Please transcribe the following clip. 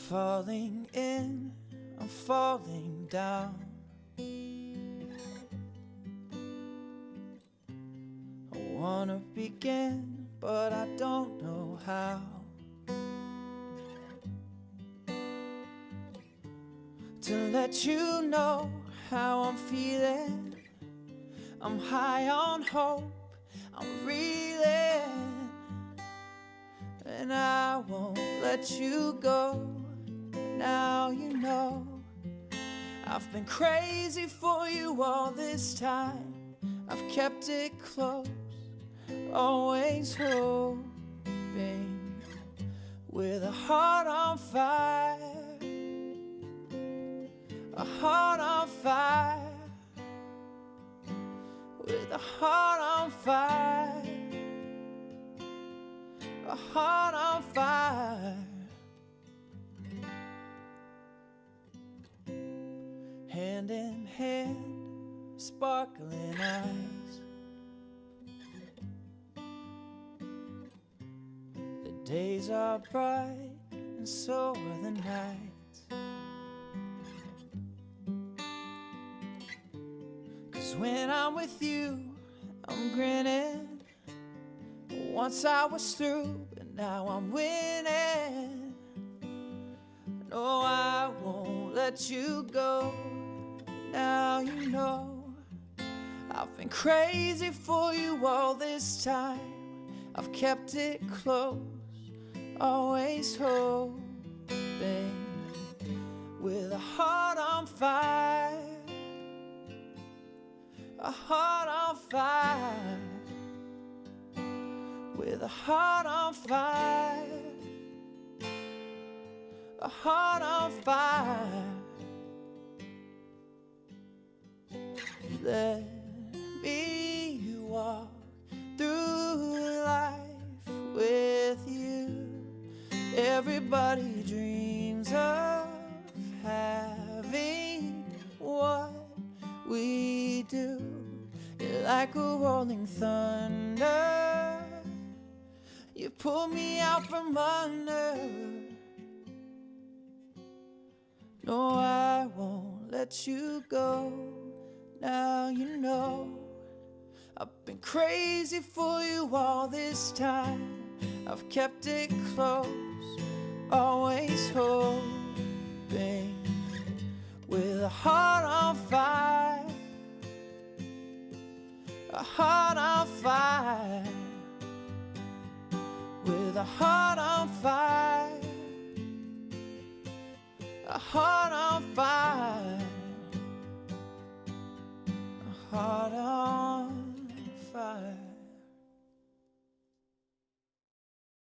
falling in, I'm falling down. I wanna begin, but I don't know how. To let you know how I'm feeling, I'm high on hope, I'm reeling, and I won't let you go. Now you know I've been crazy for you all this time. I've kept it close, always hoping, with a heart on fire, a heart on fire, with a heart on fire, a heart on fire. Hand in hand, sparkling eyes. The days are bright and so are the nights. 'Cause when I'm with you, I'm grinning. Once I was through, but now I'm winning. No, I won't let you go. Now you know I've been crazy for you all this time. I've kept it close, always hoping, with a heart on fire, a heart on fire, with a heart on fire, a heart on fire. Let me walk through life with you. Everybody dreams of having what we do. You're like a rolling thunder, you pull me out from under. No, I won't let you go. Now you know I've been crazy for you all this time. I've kept it close, always hoping, with a heart on fire, a heart on fire, with a heart on fire, a heart on fire, a heart on